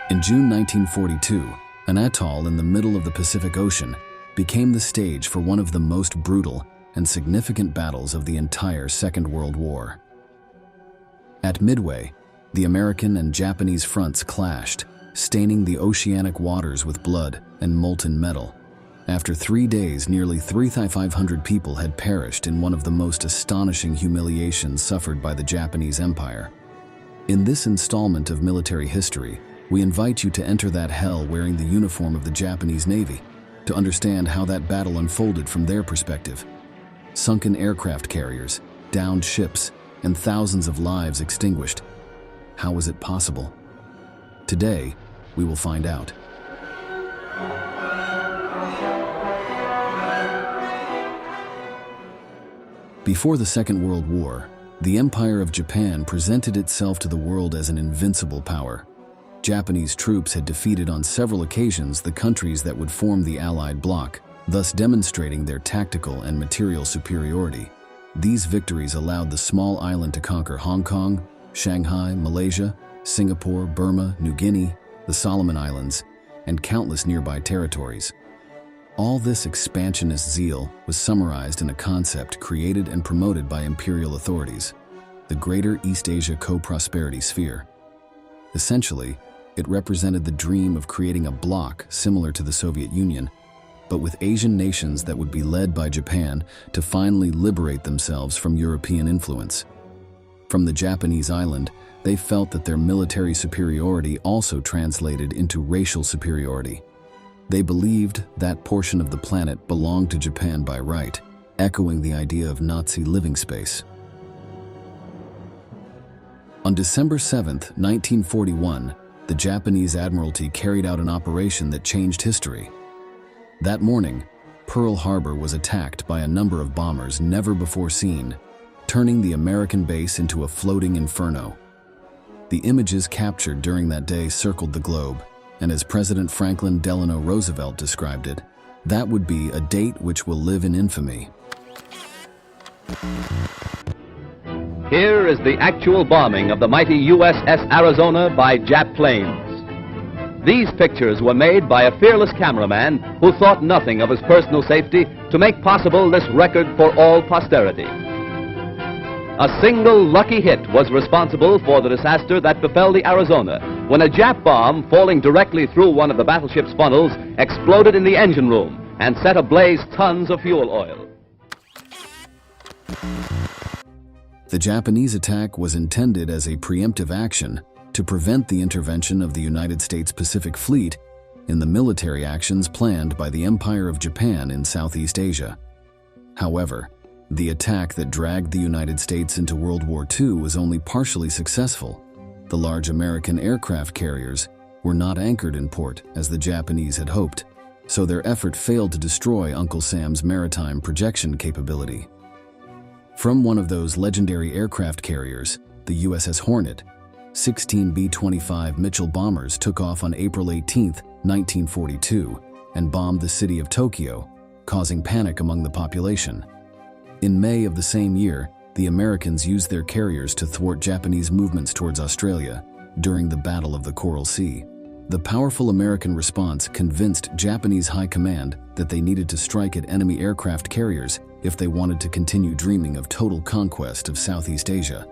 In June 1942, an atoll in the middle of the Pacific Ocean became the stage for one of the most brutal and significant battles of the entire Second World War. At Midway, the American and Japanese fronts clashed, staining the oceanic waters with blood and molten metal. After 3 days, nearly 3,500 people had perished in one of the most astonishing humiliations suffered by the Japanese Empire. In this installment of military history, we invite you to enter that hell wearing the uniform of the Japanese Navy, to understand how that battle unfolded from their perspective. Sunken aircraft carriers, downed ships, and thousands of lives extinguished. How was it possible? Today, we will find out. Before the Second World War, the Empire of Japan presented itself to the world as an invincible power. Japanese troops had defeated on several occasions the countries that would form the Allied bloc, thus demonstrating their tactical and material superiority. These victories allowed the small island to conquer Hong Kong, Shanghai, Malaysia, Singapore, Burma, New Guinea, the Solomon Islands, and countless nearby territories. All this expansionist zeal was summarized in a concept created and promoted by imperial authorities, the Greater East Asia Co-Prosperity Sphere. Essentially, it represented the dream of creating a bloc similar to the Soviet Union, but with Asian nations that would be led by Japan to finally liberate themselves from European influence. From the Japanese island, they felt that their military superiority also translated into racial superiority. They believed that portion of the planet belonged to Japan by right, echoing the idea of Nazi living space. On December 7, 1941, the Japanese Admiralty carried out an operation that changed history. That morning, Pearl Harbor was attacked by a number of bombers never before seen, turning the American base into a floating inferno. The images captured during that day circled the globe, and as President Franklin Delano Roosevelt described it, that would be a date which will live in infamy. Here is the actual bombing of the mighty USS Arizona by Jap planes. These pictures were made by a fearless cameraman who thought nothing of his personal safety to make possible this record for all posterity. A single lucky hit was responsible for the disaster that befell the Arizona when a Jap bomb falling directly through one of the battleship's funnels exploded in the engine room and set ablaze tons of fuel oil. The Japanese attack was intended as a preemptive action to prevent the intervention of the United States Pacific Fleet in the military actions planned by the Empire of Japan in Southeast Asia. However, the attack that dragged the United States into World War II was only partially successful. The large American aircraft carriers were not anchored in port as the Japanese had hoped, so their effort failed to destroy Uncle Sam's maritime projection capability. From one of those legendary aircraft carriers, the USS Hornet, 16 B-25 Mitchell bombers took off on April 18, 1942, and bombed the city of Tokyo, causing panic among the population. In May of the same year, the Americans used their carriers to thwart Japanese movements towards Australia during the Battle of the Coral Sea. The powerful American response convinced Japanese high command that they needed to strike at enemy aircraft carriers if they wanted to continue dreaming of total conquest of Southeast Asia.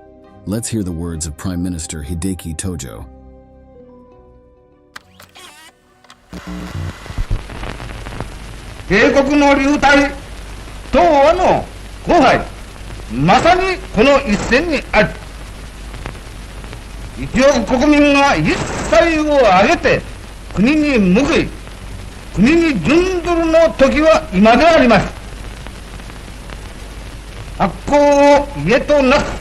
Let's hear the words of Prime Minister Hideki Tojo. 帝国の流体、東亜の荒廃、まさにこの一戦にある。一億国民が一切を挙げて国に報い、国に準ずるの時は今であります。発行を家となす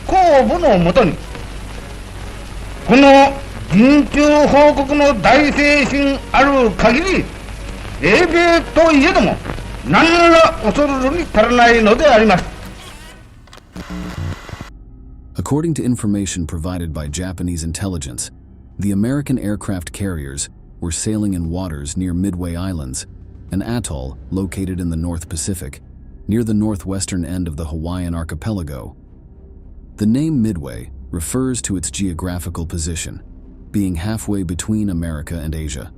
公募のもとに、この人中報告の大精神ある限り、英米といえども何ら恐るるに足らないのであります。According to information provided by Japanese intelligence, the American aircraft carriers were sailing in waters near Midway Islands, an atoll located in the North Pacific, near the northwestern end of the Hawaiian archipelago. The name Midway refers to its geographical position. being halfway between America and Asia.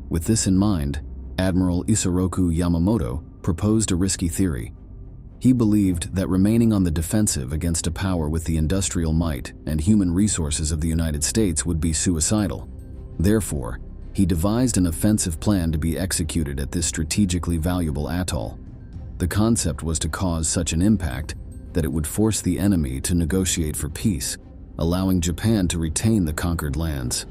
With this in mind, Admiral Isoroku Yamamoto proposed a risky theory. He believed that remaining on the defensive against a power with the industrial might and human resources of the United States would be suicidal. Therefore, he devised an offensive plan to be executed at this strategically valuable atoll. The concept was to cause such an impact that it would force the enemy to negotiate for peace, allowing Japan to retain the conquered lands.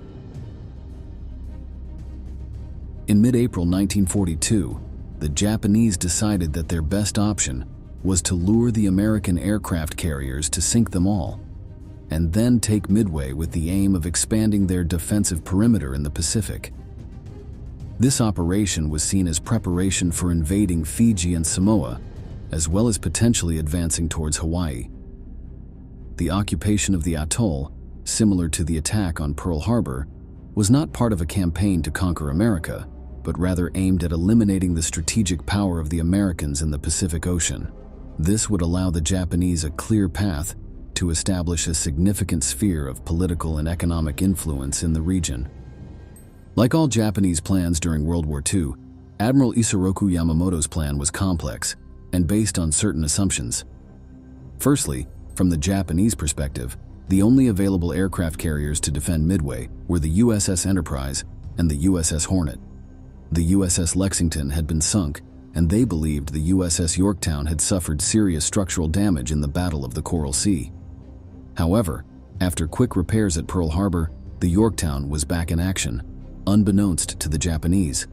In mid-April 1942, the Japanese decided that their best option was to lure the American aircraft carriers to sink them all, and then take Midway with the aim of expanding their defensive perimeter in the Pacific. This operation was seen as preparation for invading Fiji and Samoa, as well as potentially advancing towards Hawaii. The occupation of the atoll, similar to the attack on Pearl Harbor, was not part of a campaign to conquer America, but rather aimed at eliminating the strategic power of the Americans in the Pacific Ocean. This would allow the Japanese a clear path to establish a significant sphere of political and economic influence in the region. Like all Japanese plans during World War II, Admiral Isoroku Yamamoto's plan was complex and based on certain assumptions. Firstly, from the Japanese perspective, the only available aircraft carriers to defend Midway were the USS Enterprise and the USS Hornet. The USS Lexington had been sunk, and they believed the USS Yorktown had suffered serious structural damage in the Battle of the Coral Sea. However, after quick repairs at Pearl Harbor, the Yorktown was back in action, unbeknownst to the Japanese.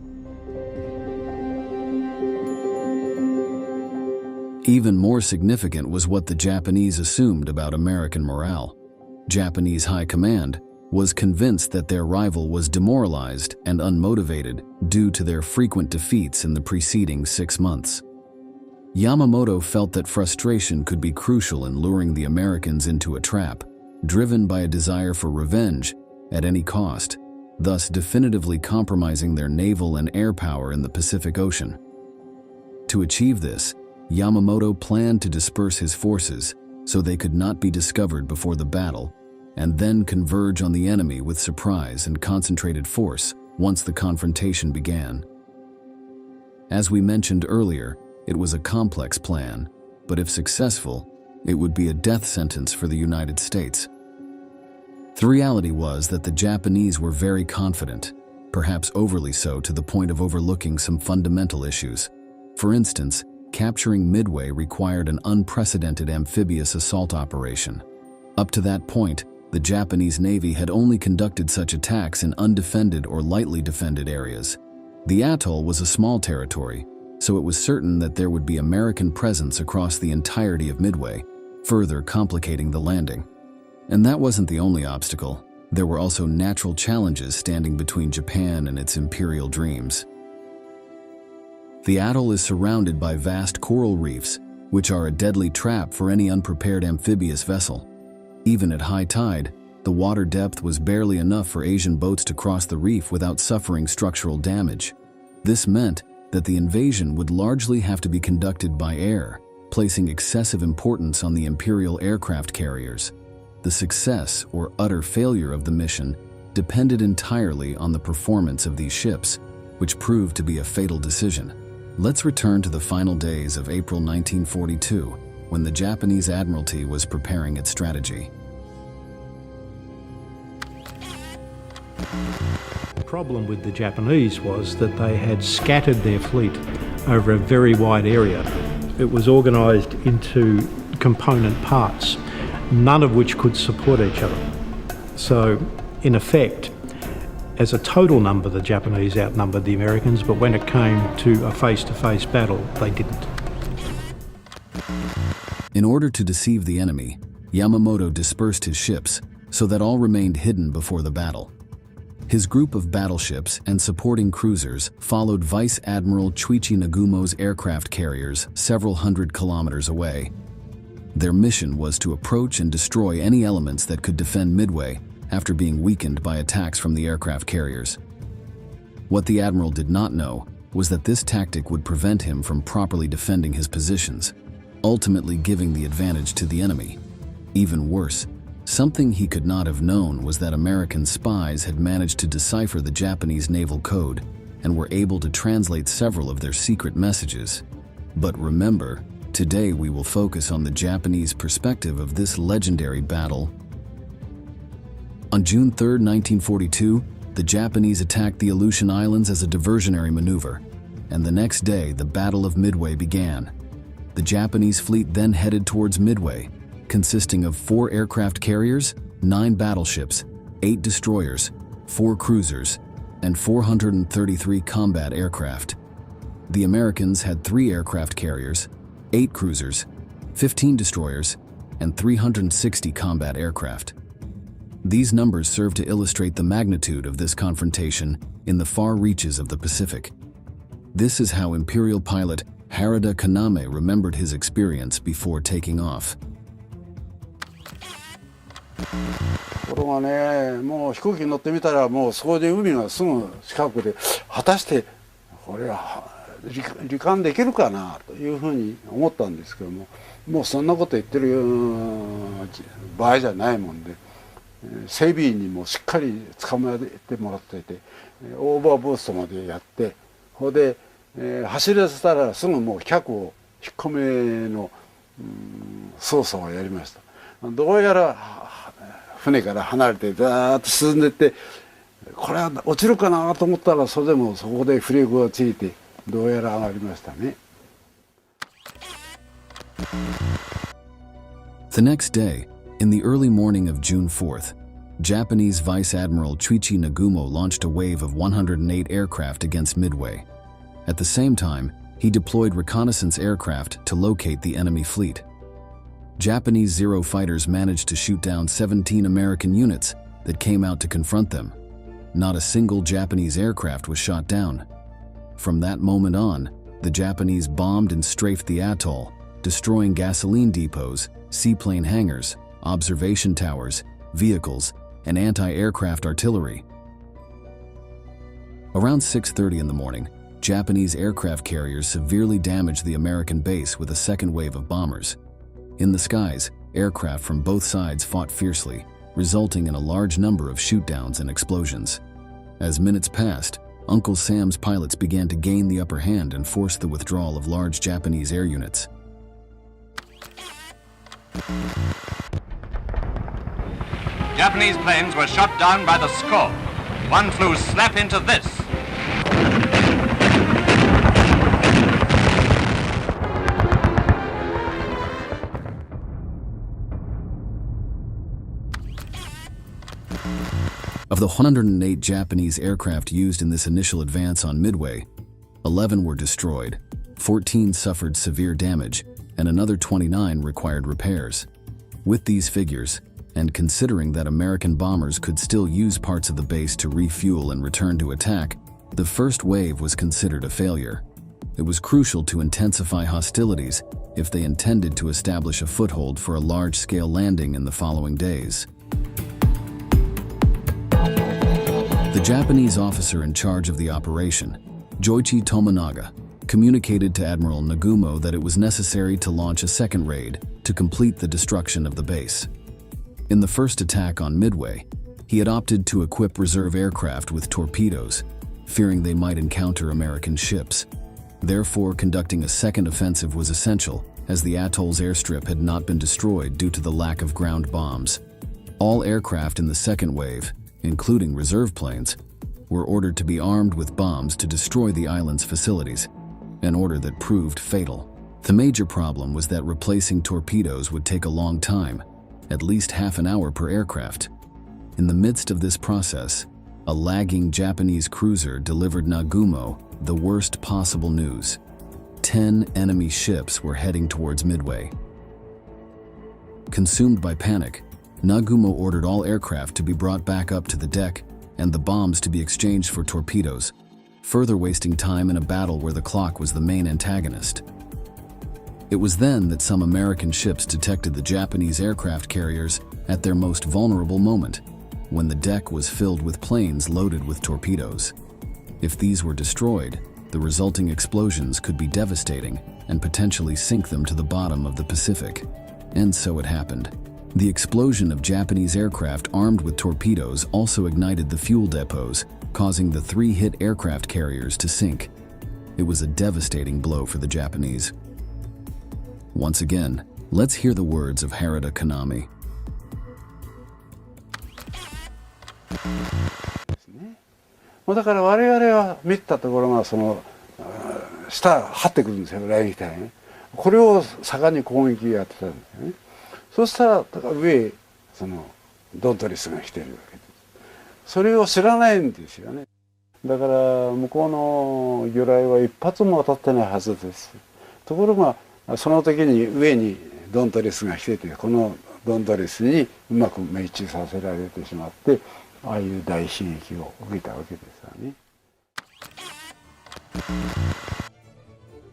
Even more significant was what the Japanese assumed about American morale. Japanese high command was convinced that their rival was demoralized and unmotivated due to their frequent defeats in the preceding 6 months. Yamamoto felt that frustration could be crucial in luring the Americans into a trap, driven by a desire for revenge at any cost, thus definitively compromising their naval and air power in the Pacific Ocean. To achieve this, Yamamoto planned to disperse his forces so they could not be discovered before the battle, and then converge on the enemy with surprise and concentrated force once the confrontation began. As we mentioned earlier, it was a complex plan, but if successful, it would be a death sentence for the United States. The reality was that the Japanese were very confident, perhaps overly so to the point of overlooking some fundamental issues. For instance, capturing Midway required an unprecedented amphibious assault operation. Up to that point, the Japanese Navy had only conducted such attacks in undefended or lightly defended areas. The atoll was a small territory, so it was certain that there would be American presence across the entirety of Midway, further complicating the landing. And that wasn't the only obstacle. There were also natural challenges standing between Japan and its imperial dreams. The atoll is surrounded by vast coral reefs, which are a deadly trap for any unprepared amphibious vessel. Even at high tide, the water depth was barely enough for Asian boats to cross the reef without suffering structural damage. This meant that the invasion would largely have to be conducted by air, placing excessive importance on the Imperial aircraft carriers. The success or utter failure of the mission depended entirely on the performance of these ships, which proved to be a fatal decision. Let's return to the final days of April 1942, when the Japanese Admiralty was preparing its strategy. The problem with the Japanese was that they had scattered their fleet over a very wide area. It was organised into component parts, none of which could support each other. So, in effect, as a total number, the Japanese outnumbered the Americans, but when it came to a face-to-face battle, they didn't. In order to deceive the enemy, Yamamoto dispersed his ships so that all remained hidden before the battle. His group of battleships and supporting cruisers followed Vice Admiral Chuichi Nagumo's aircraft carriers several hundred kilometers away. Their mission was to approach and destroy any elements that could defend Midway after being weakened by attacks from the aircraft carriers. What the Admiral did not know was that this tactic would prevent him from properly defending his positions, ultimately giving the advantage to the enemy. Even worse, Something he could not have known was that American spies had managed to decipher the Japanese naval code and were able to translate several of their secret messages. But remember, today we will focus on the Japanese perspective of this legendary battle. On June 3, 1942, the Japanese attacked the Aleutian Islands as a diversionary maneuver, and the next day the Battle of Midway began. The Japanese fleet then headed towards Midway, consisting of 4 aircraft carriers, 9 battleships, 8 destroyers, 4 cruisers, and 433 combat aircraft. The Americans had 3 aircraft carriers, 8 cruisers, 15 destroyers, and 360 combat aircraft. These numbers serve to illustrate the magnitude of this confrontation in the far reaches of the Pacific. This is how Imperial pilot Harada Kaname remembered his experience before taking off. ところがね、もう飛行機に乗ってみたらもうそこで海がすぐ近くで、果たしてこれは罹患できるかなというふうに思ったんですけども、もうそんなこと言ってる場合じゃないもんで、整備員にもしっかり捕まえてもらっていて、オーバーブーストまでやって、それで、走らせたらすぐもう脚を引っ込めの、操作をやりました。どうやら船から離れてザーッと進んでいって、これは落ちるかなと思ったら、それでもそこでフレークがついてどうやら上がりましたね。The next day, in the early morning of June 4th, Japanese Vice Admiral Chuichi Nagumo launched a wave of 108 aircraft against Midway. At the same time, he deployed reconnaissance aircraft to locate the enemy fleet. Japanese Zero fighters managed to shoot down 17 American units that came out to confront them. Not a single Japanese aircraft was shot down. From that moment on, the Japanese bombed and strafed the atoll, destroying gasoline depots, seaplane hangars, observation towers, vehicles, and anti-aircraft artillery. Around 6:30 in the morning, Japanese aircraft carriers severely damaged the American base with a second wave of bombers. In the skies, aircraft from both sides fought fiercely, resulting in a large number of shootdowns and explosions. As minutes passed, Uncle Sam's pilots began to gain the upper hand and forced the withdrawal of large Japanese air units. Japanese planes were shot down by the score. One flew slap into this. Of the 108 Japanese aircraft used in this initial advance on Midway, 11 were destroyed, 14 suffered severe damage, and another 29 required repairs. With these figures, and considering that American bombers could still use parts of the base to refuel and return to attack, the first wave was considered a failure. It was crucial to intensify hostilities if they intended to establish a foothold for a large-scale landing in the following days. The Japanese officer in charge of the operation, Joichi Tomonaga, communicated to Admiral Nagumo that it was necessary to launch a second raid to complete the destruction of the base. In the first attack on Midway, he had opted to equip reserve aircraft with torpedoes, fearing they might encounter American ships. Therefore, conducting a second offensive was essential, as the atoll's airstrip had not been destroyed due to the lack of ground bombs. All aircraft in the second wave, including reserve planes, were ordered to be armed with bombs to destroy the island's facilities, an order that proved fatal. The major problem was that replacing torpedoes would take a long time, at least half an hour per aircraft. In the midst of this process, a lagging Japanese cruiser delivered Nagumo the worst possible news. 10 enemy ships were heading towards Midway. Consumed by panic, Nagumo ordered all aircraft to be brought back up to the deck and the bombs to be exchanged for torpedoes, further wasting time in a battle where the clock was the main antagonist. It was then that some American ships detected the Japanese aircraft carriers at their most vulnerable moment, when the deck was filled with planes loaded with torpedoes. If these were destroyed, the resulting explosions could be devastating and potentially sink them to the bottom of the Pacific. And so it happened. The explosion of Japanese aircraft armed with torpedoes also ignited the fuel depots, causing the 3 hit aircraft carriers to sink. It was a devastating blow for the Japanese. Once again, let's hear the words of Harada Kanami. だから我々は見たところがその下張ってくるんですよ、雷撃隊ね。これを盛んに攻撃やってたんですよね。そしたら上そのドントリスが来てるわけです。それを知らないんですよね。だから向こうの魚雷は一発も当たってないはずです。ところがその時に上にドントリスが来てて、このドントリスにうまく命中させられてしまって、ああいう大悲劇を受けたわけですよね。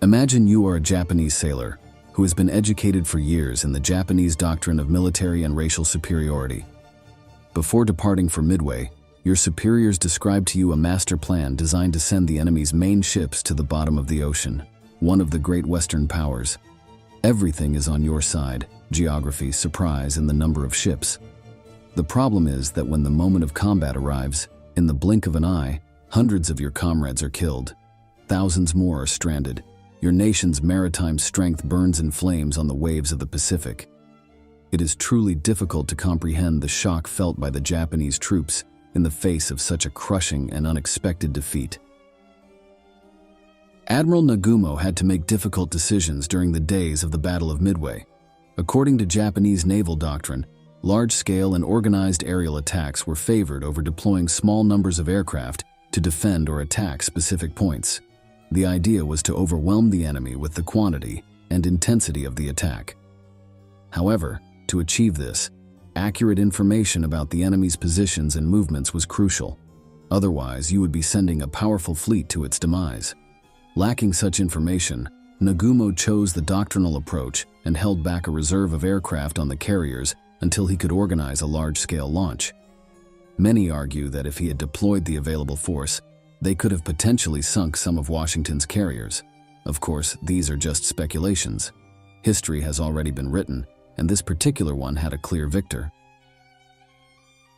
Imagine you are a Japanese sailor who has been educated for years in the Japanese doctrine of military and racial superiority. Before departing for Midway, your superiors described to you a master plan designed to send the enemy's main ships to the bottom of the ocean, one of the great Western powers. Everything is on your side: geography, surprise, and the number of ships. The problem is that when the moment of combat arrives, in the blink of an eye, hundreds of your comrades are killed. Thousands more are stranded. Your nation's maritime strength burns in flames on the waves of the Pacific. It is truly difficult to comprehend the shock felt by the Japanese troops in the face of such a crushing and unexpected defeat. Admiral Nagumo had to make difficult decisions during the days of the Battle of Midway. According to Japanese naval doctrine, large-scale and organized aerial attacks were favored over deploying small numbers of aircraft to defend or attack specific points. The idea was to overwhelm the enemy with the quantity and intensity of the attack. However, to achieve this, accurate information about the enemy's positions and movements was crucial. Otherwise, you would be sending a powerful fleet to its demise. Lacking such information, Nagumo chose the doctrinal approach and held back a reserve of aircraft on the carriers until he could organize a large-scale launch. Many argue that if he had deployed the available force, they could have potentially sunk some of Washington's carriers. Of course, these are just speculations. History has already been written, and this particular one had a clear victor.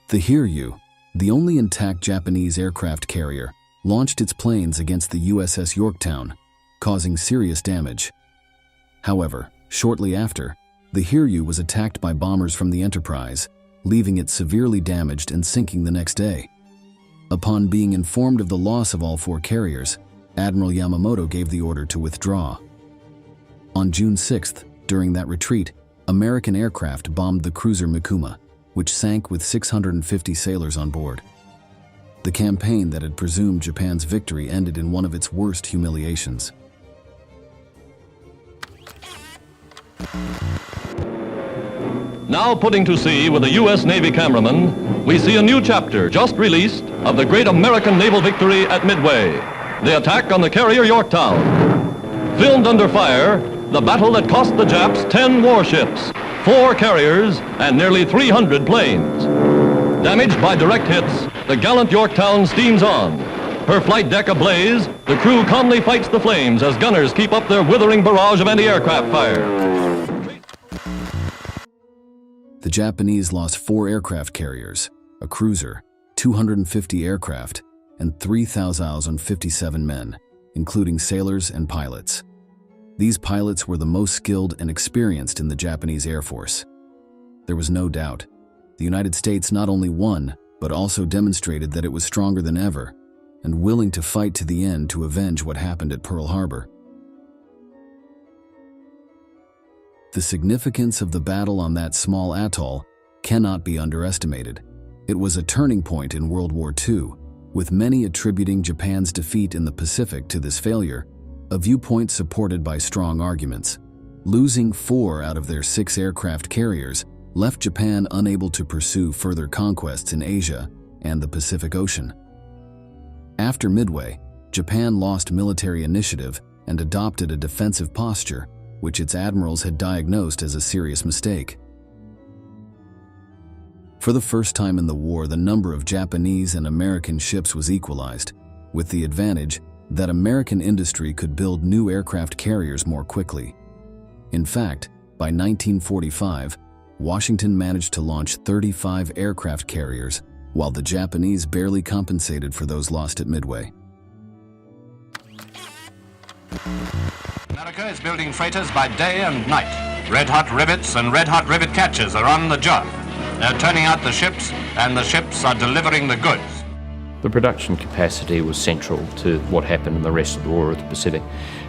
The Hiryu, the only intact Japanese aircraft carrier, launched its planes against the USS Yorktown, causing serious damage. However, shortly after, the Hiryu was attacked by bombers from the Enterprise, leaving it severely damaged and sinking the next day. Upon being informed of the loss of all 4 carriers, Admiral Yamamoto gave the order to withdraw. On June 6th, during that retreat, American aircraft bombed the cruiser Mikuma, which sank with 650 sailors on board. The campaign that had presumed Japan's victory ended in one of its worst humiliations. Now putting to sea with a U.S. Navy cameraman, we see a new chapter just released of the great American naval victory at Midway, the attack on the carrier Yorktown. Filmed under fire, the battle that cost the Japs 10 warships, 4 carriers, and nearly 300 planes. Damaged by direct hits, the gallant Yorktown steams on. Her flight deck ablaze, the crew calmly fights the flames as gunners keep up their withering barrage of anti-aircraft fire. The Japanese lost 4 aircraft carriers, a cruiser, 250 aircraft, and 3,057 men, including sailors and pilots. These pilots were the most skilled and experienced in the Japanese Air Force. There was no doubt. The United States not only won, but also demonstrated that it was stronger than ever and willing to fight to the end to avenge what happened at Pearl Harbor. The significance of the battle on that small atoll cannot be underestimated. It was a turning point in World War II, with many attributing Japan's defeat in the Pacific to this failure, a viewpoint supported by strong arguments. Losing 4 out of their 6 aircraft carriers left Japan unable to pursue further conquests in Asia and the Pacific Ocean. After Midway, Japan lost military initiative and adopted a defensive posture, which its admirals had diagnosed as a serious mistake. For the first time in the war, the number of Japanese and American ships was equalized, with the advantage that American industry could build new aircraft carriers more quickly. In fact, by 1945, Washington managed to launch 35 aircraft carriers, while the Japanese barely compensated for those lost at Midway. America is building freighters by day and night. Red-hot rivets and red-hot rivet catchers are on the job. They're turning out the ships, and the ships are delivering the goods. The production capacity was central to what happened in the rest of the War of the Pacific.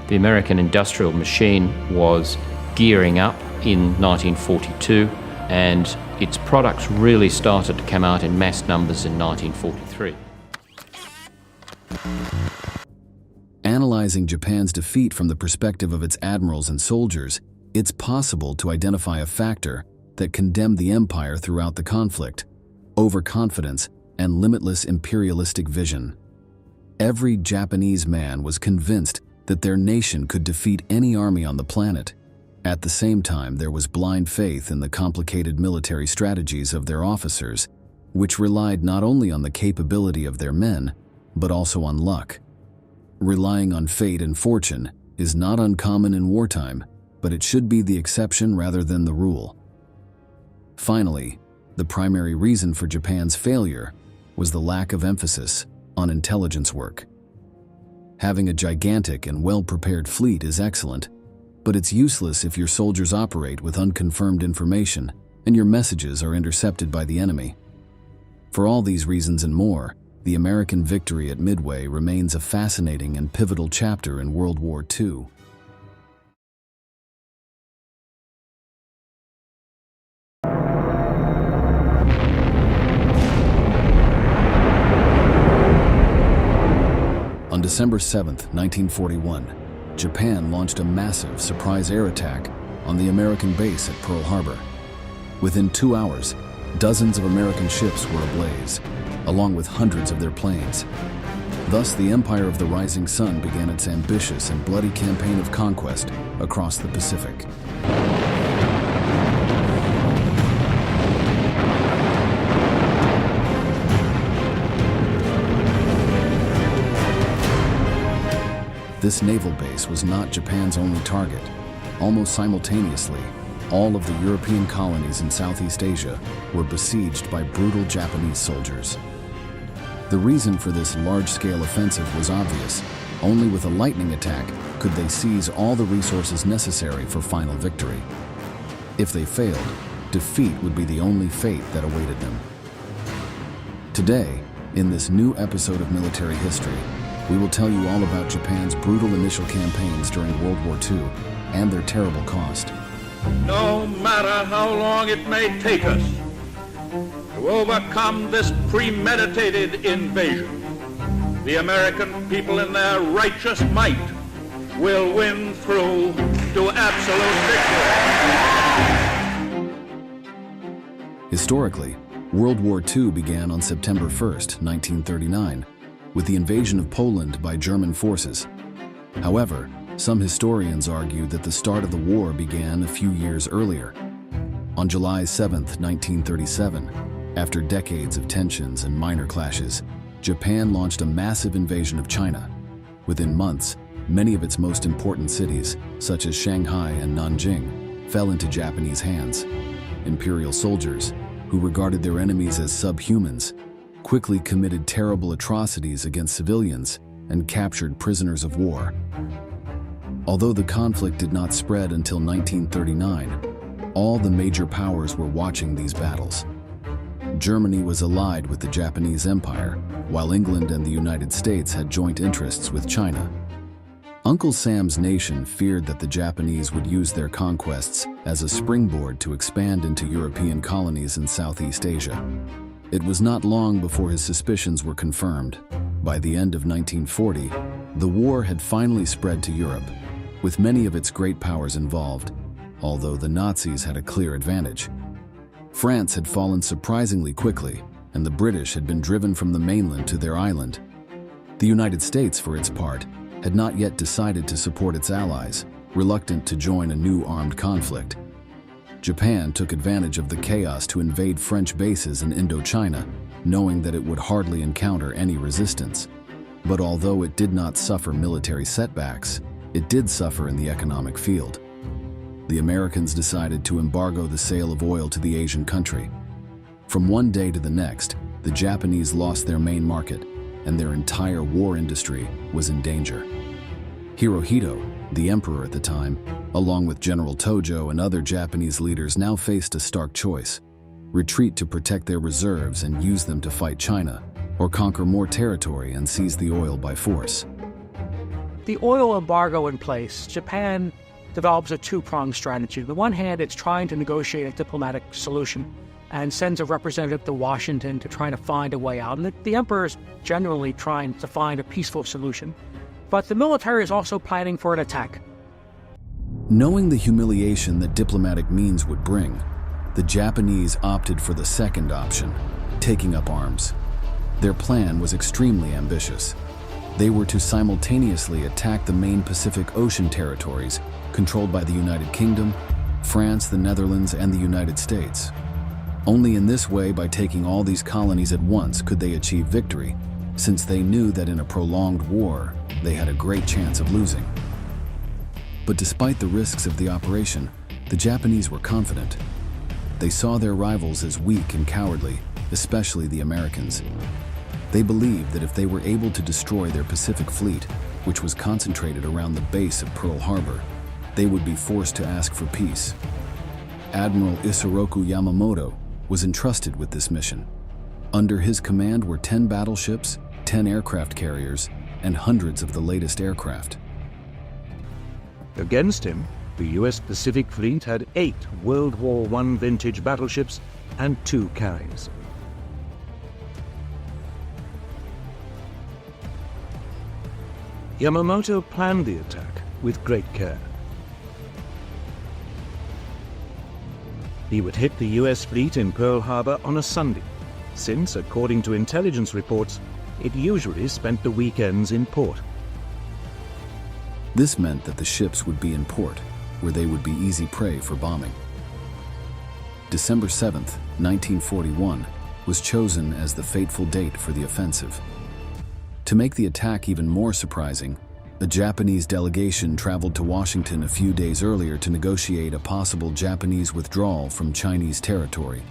The American industrial machine was gearing up in 1942, and its products really started to come out in mass numbers in 1943. Analyzing Japan's defeat from the perspective of its admirals and soldiers, it's possible to identify a factor that condemned the empire throughout the conflict: overconfidence and limitless imperialistic vision. Every Japanese man was convinced that their nation could defeat any army on the planet. At the same time, there was blind faith in the complicated military strategies of their officers, which relied not only on the capability of their men, but also on luck. Relying on fate and fortune is not uncommon in wartime, but it should be the exception rather than the rule. Finally, the primary reason for Japan's failure was the lack of emphasis on intelligence work. Having a gigantic and well-prepared fleet is excellent, but it's useless if your soldiers operate with unconfirmed information and your messages are intercepted by the enemy. For all these reasons and more, the American victory at Midway remains a fascinating and pivotal chapter in World War II. On December 7, 1941, Japan launched a massive surprise air attack on the American base at Pearl Harbor. Within 2 hours, dozens of American ships were ablaze, along with hundreds of their planes. Thus, the Empire of the Rising Sun began its ambitious and bloody campaign of conquest across the Pacific. This naval base was not Japan's only target. Almost simultaneously, all of the European colonies in Southeast Asia were besieged by brutal Japanese soldiers. The reason for this large-scale offensive was obvious. Only with a lightning attack could they seize all the resources necessary for final victory. If they failed, defeat would be the only fate that awaited them. Today, in this new episode of military history, we will tell you all about Japan's brutal initial campaigns during World War II and their terrible cost. No matter how long it may take us to overcome this premeditated invasion, the American people in their righteous might will win through to absolute victory. Historically, World War II began on September 1, 1939, with the invasion of Poland by German forces. However, some historians argue that the start of the war began a few years earlier. On July 7, 1937, after decades of tensions and minor clashes, Japan launched a massive invasion of China. Within months, many of its most important cities, such as Shanghai and Nanjing, fell into Japanese hands. Imperial soldiers, who regarded their enemies as subhumans, quickly committed terrible atrocities against civilians and captured prisoners of war. Although the conflict did not spread until 1939, all the major powers were watching these battles. Germany was allied with the Japanese Empire, while England and the United States had joint interests with China. Uncle Sam's nation feared that the Japanese would use their conquests as a springboard to expand into European colonies in Southeast Asia. It was not long before his suspicions were confirmed. By the end of 1940, the war had finally spread to Europe, with many of its great powers involved, although the Nazis had a clear advantage. France had fallen surprisingly quickly, and the British had been driven from the mainland to their island. The United States, for its part, had not yet decided to support its allies, reluctant to join a new armed conflict. Japan took advantage of the chaos to invade French bases in Indochina, knowing that it would hardly encounter any resistance. But although it did not suffer military setbacks, it did suffer in the economic field. the Americans decided to embargo the sale of oil to the Asian country. From one day to the next, the Japanese lost their main market, and their entire war industry was in danger. Hirohito, the emperor at the time, along with General Tojo and other Japanese leaders, now faced a stark choice: retreat to protect their reserves and use them to fight China, or conquer more territory and seize the oil by force. The oil embargo in place, Japan develops a two-pronged strategy. On the one hand, it's trying to negotiate a diplomatic solution and sends a representative to Washington to try to find a way out. And the emperor is generally trying to find a peaceful solution. But the military is also planning for an attack. Knowing the humiliation that diplomatic means would bring, the Japanese opted for the second option, taking up arms. Their plan was extremely ambitious. They were to simultaneously attack the main Pacific Ocean territories controlled by the United Kingdom, France, the Netherlands, and the United States. Only in this way, by taking all these colonies at once, could they achieve victory, since they knew that in a prolonged war, they had a great chance of losing. But despite the risks of the operation, the Japanese were confident. They saw their rivals as weak and cowardly, especially the Americans. They believed that if they were able to destroy their Pacific fleet, which was concentrated around the base of Pearl Harbor, they would be forced to ask for peace. Admiral Isoroku Yamamoto was entrusted with this mission. Under his command were 10 battleships, 10 aircraft carriers, and hundreds of the latest aircraft. Against him, the US Pacific Fleet had 8 World War I vintage battleships and 2 carriers. Yamamoto planned the attack with great care. He would hit the US fleet in Pearl Harbor on a Sunday, since, according to intelligence reports, it usually spent the weekends in port. This meant that the ships would be in port, where they would be easy prey for bombing. December 7th, 1941, was chosen as the fateful date for the offensive. To make the attack even more surprising, a Japanese delegation traveled to Washington a few days earlier to negotiate a possible Japanese withdrawal from Chinese territory.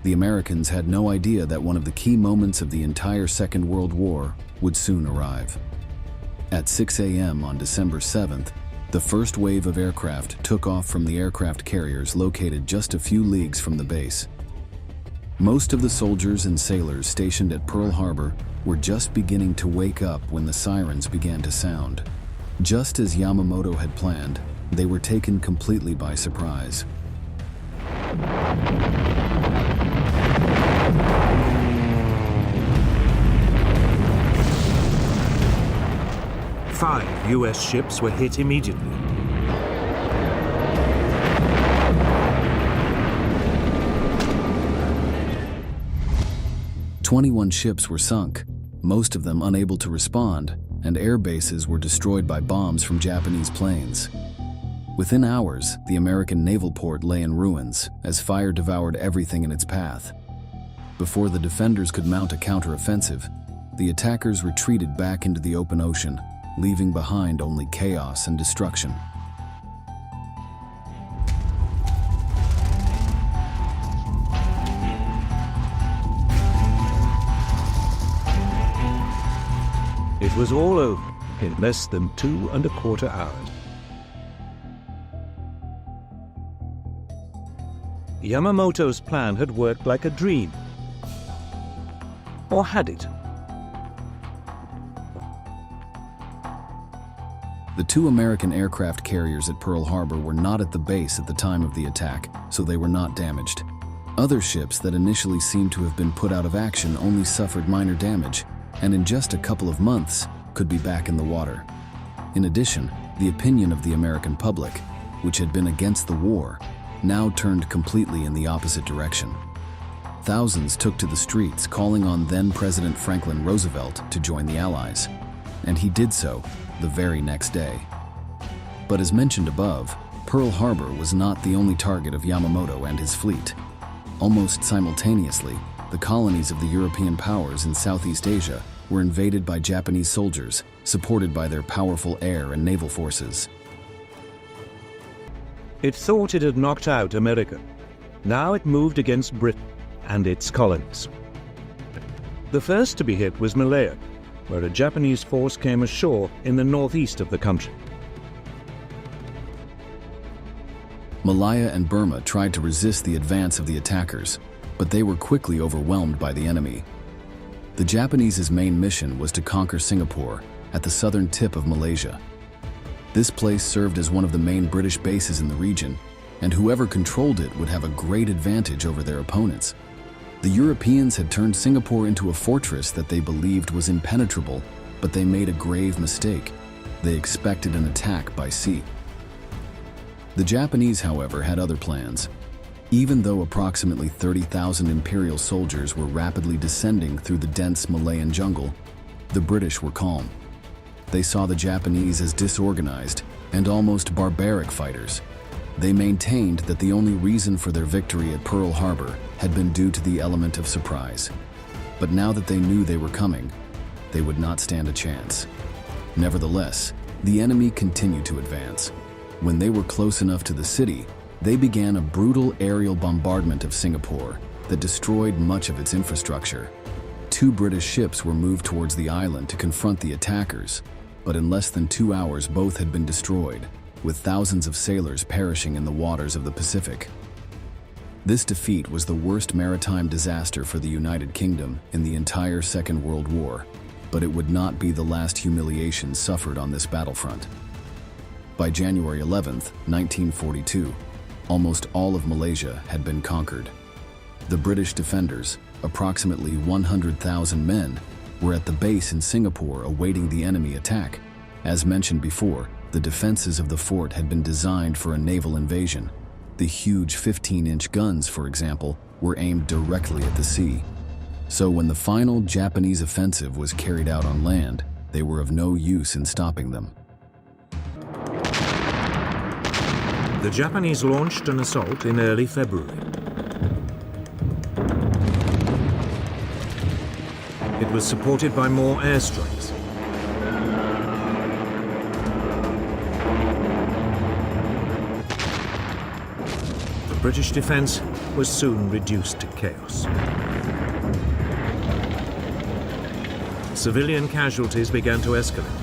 The Americans had no idea that one of the key moments of the entire Second World War would soon arrive. At 6 a.m. on December 7th, the first wave of aircraft took off from the aircraft carriers located just a few leagues from the base. Most of the soldiers and sailors stationed at Pearl Harbor were just beginning to wake up when the sirens began to sound. Just as Yamamoto had planned, they were taken completely by surprise. Five US ships were hit immediately. "21 ships were sunk, most of them unable to respond, and air bases were destroyed by bombs from Japanese planes. Within hours, the American naval port lay in ruins as fire devoured everything in its path. Before the defenders could mount a counteroffensive, the attackers retreated back into the open ocean, leaving behind only chaos and destruction. It was all over in less than 2¼ hours. Yamamoto's plan had worked like a dream. Or had it? The 2 American aircraft carriers at Pearl Harbor were not at the base at the time of the attack, so they were not damaged. Other ships that initially seemed to have been put out of action only suffered minor damage, and in just a couple of months could be back in the water. In addition, the opinion of the American public, which had been against the war, now turned completely in the opposite direction. Thousands took to the streets calling on then-President Franklin Roosevelt to join the Allies, and he did so the very next day. But as mentioned above, Pearl Harbor was not the only target of Yamamoto and his fleet. Almost simultaneously, the colonies of the European powers in Southeast Asia were invaded by Japanese soldiers, supported by their powerful air and naval forces. It thought it had knocked out America. Now it moved against Britain and its colonies. The first to be hit was Malaya, where a Japanese force came ashore in the northeast of the country. Malaya and Burma tried to resist the advance of the attackers, but they were quickly overwhelmed by the enemy. The Japanese's main mission was to conquer Singapore at the southern tip of Malaysia. This place served as one of the main British bases in the region, and whoever controlled it would have a great advantage over their opponents. The Europeans had turned Singapore into a fortress that they believed was impenetrable, but they made a grave mistake. They expected an attack by sea. The Japanese, however, had other plans. Even though approximately 30,000 Imperial soldiers were rapidly descending through the dense Malayan jungle, the British were calm. They saw the Japanese as disorganized and almost barbaric fighters. They maintained that the only reason for their victory at Pearl Harbor had been due to the element of surprise. But now that they knew they were coming, they would not stand a chance. Nevertheless, the enemy continued to advance. When they were close enough to the city, they began a brutal aerial bombardment of Singapore that destroyed much of its infrastructure. 2 British ships were moved towards the island to confront the attackers, but in less than 2 hours both had been destroyed, with thousands of sailors perishing in the waters of the Pacific. This defeat was the worst maritime disaster for the United Kingdom in the entire Second World War, but it would not be the last humiliation suffered on this battlefront. By January 11, 1942, almost all of Malaysia had been conquered. The British defenders, approximately 100,000 men, were at the base in Singapore awaiting the enemy attack. As mentioned before, the defenses of the fort had been designed for a naval invasion. The huge 15-inch guns, for example, were aimed directly at the sea. So when the final Japanese offensive was carried out on land, they were of no use in stopping them. The Japanese launched an assault in early February. It was supported by more airstrikes. The British defense was soon reduced to chaos. Civilian casualties began to escalate.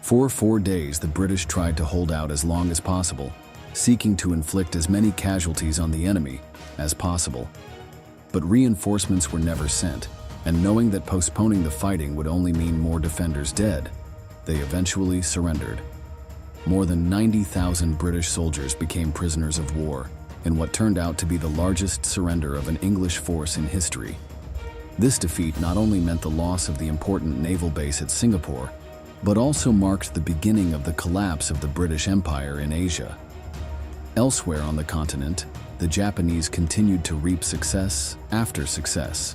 For 4 days, the British tried to hold out as long as possible, seeking to inflict as many casualties on the enemy as possible. But reinforcements were never sent, and knowing that postponing the fighting would only mean more defenders dead, they eventually surrendered. More than 90,000 British soldiers became prisoners of war in what turned out to be the largest surrender of an English force in history. This defeat not only meant the loss of the important naval base at Singapore, but also marked the beginning of the collapse of the British Empire in Asia. Elsewhere on the continent, the Japanese continued to reap success after success.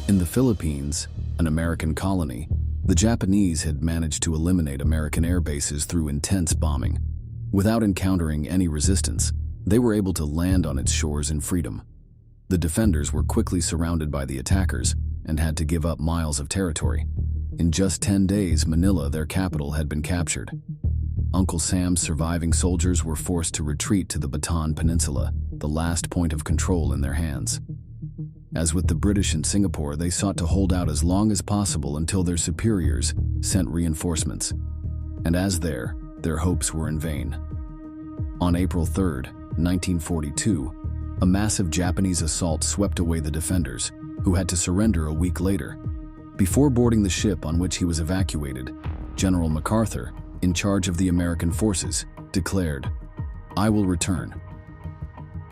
In the Philippines, an American colony, the Japanese had managed to eliminate American air bases through intense bombing. Without encountering any resistance, they were able to land on its shores in freedom. The defenders were quickly surrounded by the attackers and had to give up miles of territory. In just 10 days, Manila, their capital, had been captured. Uncle Sam's surviving soldiers were forced to retreat to the Bataan Peninsula, the last point of control in their hands. As with the British in Singapore, they sought to hold out as long as possible until their superiors sent reinforcements. And as their hopes were in vain. On April 3, 1942, a massive Japanese assault swept away the defenders, who had to surrender a week later. Before boarding the ship on which he was evacuated, General MacArthur, in charge of the American forces, declared, "I will return."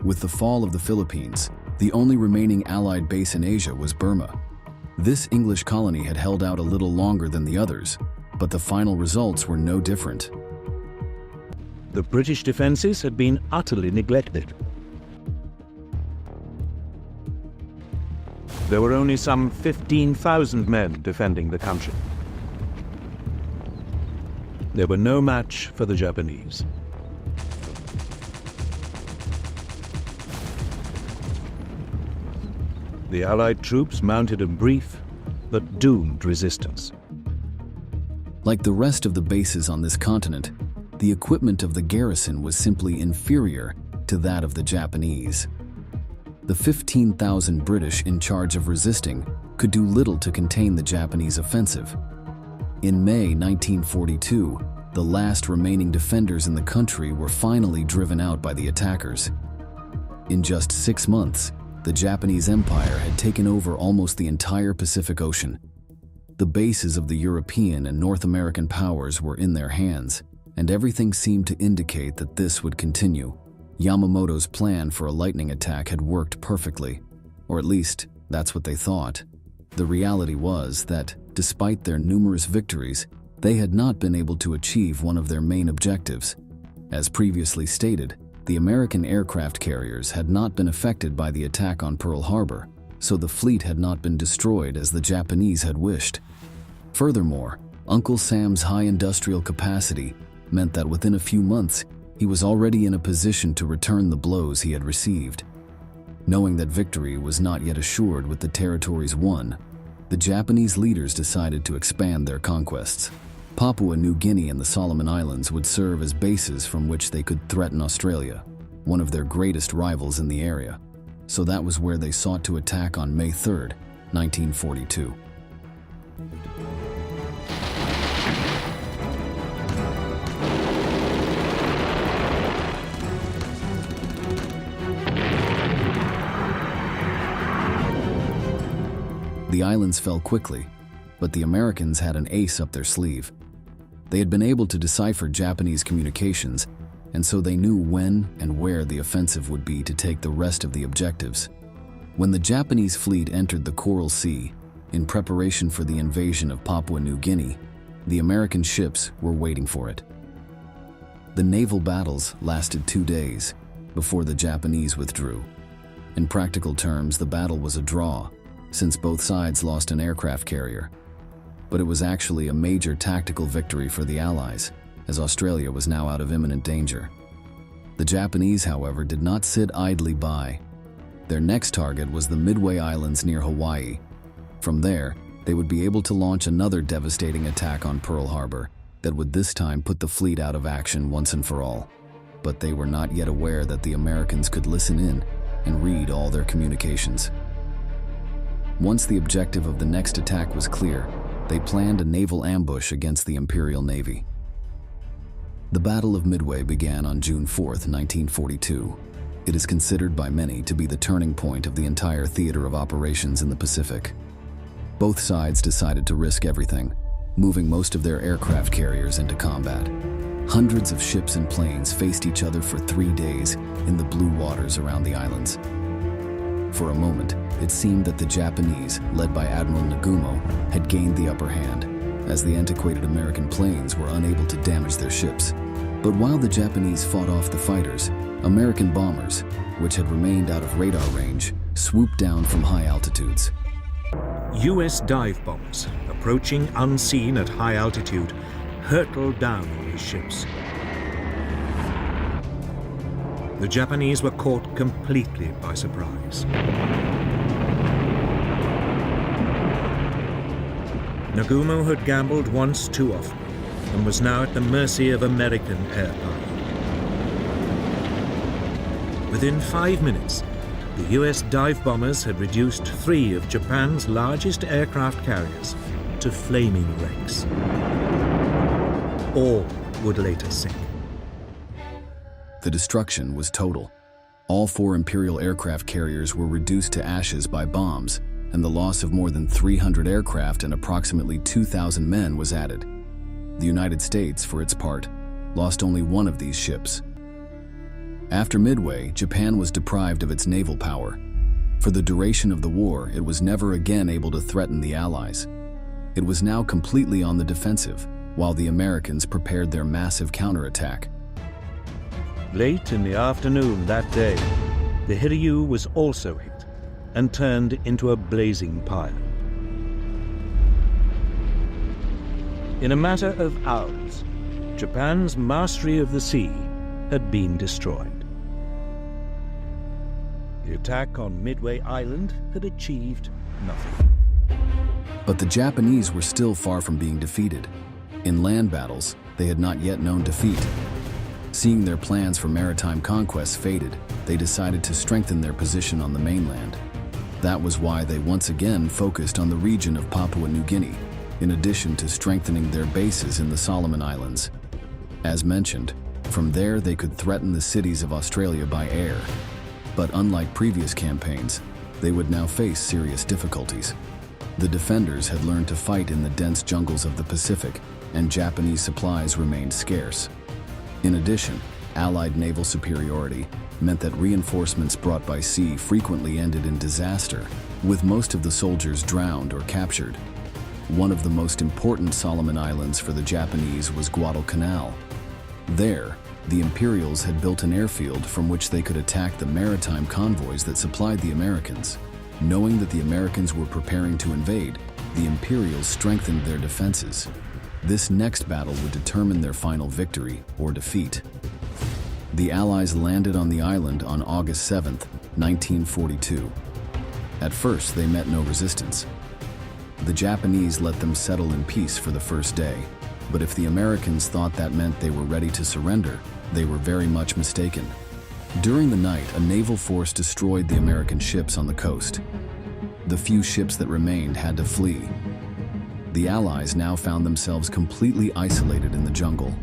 With the fall of the Philippines, the only remaining Allied base in Asia was Burma. This English colony had held out a little longer than the others, but the final results were no different. The British defences had been utterly neglected. There were only some 15,000 men defending the country. They were no match for the Japanese. The Allied troops mounted a brief but doomed resistance. Like the rest of the bases on this continent, the equipment of the garrison was simply inferior to that of the Japanese. The 15,000 British in charge of resisting could do little to contain the Japanese offensive. In May 1942, the last remaining defenders in the country were finally driven out by the attackers. In just 6 months, the Japanese Empire had taken over almost the entire Pacific Ocean. The bases of the European and North American powers were in their hands, and everything seemed to indicate that this would continue. Yamamoto's plan for a lightning attack had worked perfectly, or at least that's what they thought. The reality was that, despite their numerous victories, they had not been able to achieve one of their main objectives. As previously stated, the American aircraft carriers had not been affected by the attack on Pearl Harbor, so the fleet had not been destroyed as the Japanese had wished. Furthermore, Uncle Sam's high industrial capacity meant that within a few months, he was already in a position to return the blows he had received. Knowing that victory was not yet assured with the territories won, the Japanese leaders decided to expand their conquests. Papua New Guinea and the Solomon Islands would serve as bases from which they could threaten Australia, one of their greatest rivals in the area. So that was where they sought to attack on May 3, 1942. The islands fell quickly, but the Americans had an ace up their sleeve. They had been able to decipher Japanese communications, and so they knew when and where the offensive would be to take the rest of the objectives. When the Japanese fleet entered the Coral Sea, in preparation for the invasion of Papua New Guinea, the American ships were waiting for it. The naval battles lasted 2 days before the Japanese withdrew. In practical terms, the battle was a draw, since both sides lost an aircraft carrier. But it was actually a major tactical victory for the Allies, as Australia was now out of imminent danger. The Japanese, however, did not sit idly by. Their next target was the Midway Islands near Hawaii. From there, they would be able to launch another devastating attack on Pearl Harbor that would this time put the fleet out of action once and for all. But they were not yet aware that the Americans could listen in and read all their communications. Once the objective of the next attack was clear, they planned a naval ambush against the Imperial Navy. The Battle of Midway began on June 4, 1942. It is considered by many to be the turning point of the entire theater of operations in the Pacific. Both sides decided to risk everything, moving most of their aircraft carriers into combat. Hundreds of ships and planes faced each other for 3 days in the blue waters around the islands. For a moment, it seemed that the Japanese, led by Admiral Nagumo, had gained the upper hand, as the antiquated American planes were unable to damage their ships. But while the Japanese fought off the fighters, American bombers, which had remained out of radar range, swooped down from high altitudes. US dive bombers, approaching unseen at high altitude, hurtled down on these ships. The Japanese were caught completely by surprise. Nagumo had gambled once too often and was now at the mercy of American air power. Within 5 minutes, the US dive bombers had reduced 3 of Japan's largest aircraft carriers to flaming wrecks. All would later sink. The destruction was total. All 4 Imperial aircraft carriers were reduced to ashes by bombs, and the loss of more than 300 aircraft and approximately 2,000 men was added. The United States, for its part, lost only 1 of these ships. After Midway, Japan was deprived of its naval power. For the duration of the war, it was never again able to threaten the Allies. It was now completely on the defensive, while the Americans prepared their massive counterattack. Late in the afternoon that day, the Hiryu was also hit and turned into a blazing pile. In a matter of hours, Japan's mastery of the sea had been destroyed. The attack on Midway Island had achieved nothing. But the Japanese were still far from being defeated. In land battles, they had not yet known defeat. Seeing their plans for maritime conquest faded, they decided to strengthen their position on the mainland. That was why they once again focused on the region of Papua New Guinea, in addition to strengthening their bases in the Solomon Islands. As mentioned, from there they could threaten the cities of Australia by air. But unlike previous campaigns, they would now face serious difficulties. The defenders had learned to fight in the dense jungles of the Pacific, and Japanese supplies remained scarce. In addition, Allied naval superiority meant that reinforcements brought by sea frequently ended in disaster, with most of the soldiers drowned or captured. One of the most important Solomon Islands for the Japanese was Guadalcanal. There, the Imperials had built an airfield from which they could attack the maritime convoys that supplied the Americans. Knowing that the Americans were preparing to invade, the Imperials strengthened their defenses. This next battle would determine their final victory or defeat. The Allies landed on the island on August 7, 1942. At first, they met no resistance. The Japanese let them settle in peace for the first day, but if the Americans thought that meant they were ready to surrender, they were very much mistaken. During the night, a naval force destroyed the American ships on the coast. The few ships that remained had to flee. The Allies now found themselves completely isolated in the jungle.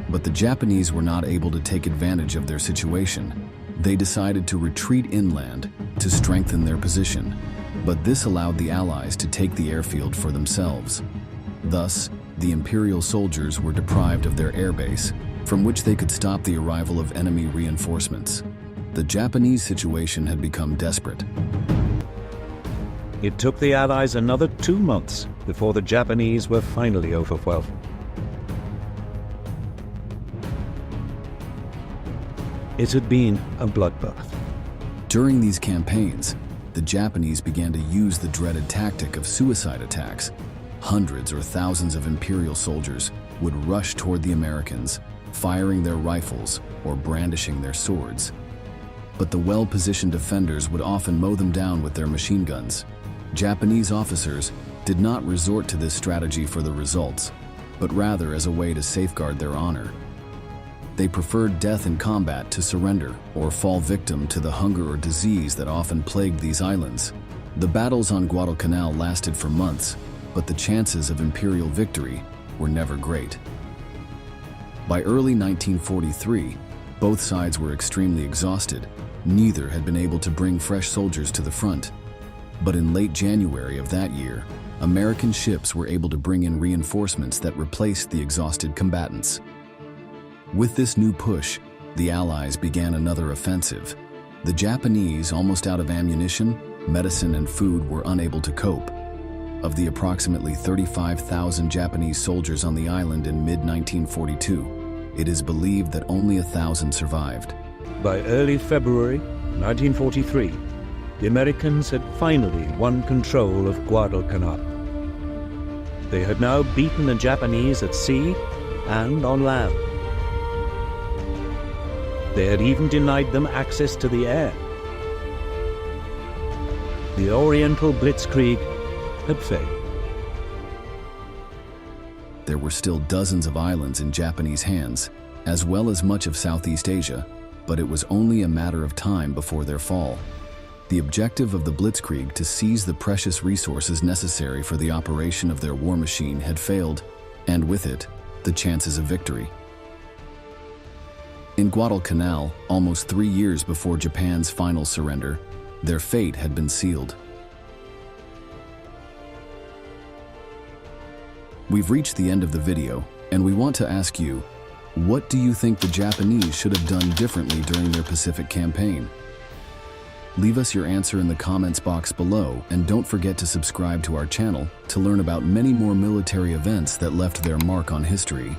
But the Japanese were not able to take advantage of their situation. They decided to retreat inland to strengthen their position, but this allowed the Allies to take the airfield for themselves. Thus, the Imperial soldiers were deprived of their airbase, from which they could stop the arrival of enemy reinforcements. The Japanese situation had become desperate. It took the Allies another 2 months before the Japanese were finally overwhelmed. It had been a bloodbath. During these campaigns, the Japanese began to use the dreaded tactic of suicide attacks. Hundreds or thousands of Imperial soldiers would rush toward the Americans, firing their rifles or brandishing their swords. But the well-positioned defenders would often mow them down with their machine guns. Japanese officers did not resort to this strategy for the results, but rather as a way to safeguard their honor. They preferred death in combat to surrender or fall victim to the hunger or disease that often plagued these islands. The battles on Guadalcanal lasted for months, but the chances of Imperial victory were never great. By early 1943, both sides were extremely exhausted. Neither had been able to bring fresh soldiers to the front. But in late January of that year, American ships were able to bring in reinforcements that replaced the exhausted combatants. With this new push, the Allies began another offensive. The Japanese, almost out of ammunition, medicine, and food, were unable to cope. Of the approximately 35,000 Japanese soldiers on the island in mid-1942, it is believed that only 1,000 survived. By early February 1943, the Americans had finally won control of Guadalcanal. They had now beaten the Japanese at sea and on land. They had even denied them access to the air. The Oriental Blitzkrieg had failed. There were still dozens of islands in Japanese hands, as well as much of Southeast Asia, but it was only a matter of time before their fall. The objective of the Blitzkrieg to seize the precious resources necessary for the operation of their war machine had failed, and with it, the chances of victory. In Guadalcanal, almost 3 years before Japan's final surrender, their fate had been sealed. We've reached the end of the video, and we want to ask you, what do you think the Japanese should have done differently during their Pacific campaign? Leave us your answer in the comments box below, and don't forget to subscribe to our channel to learn about many more military events that left their mark on history.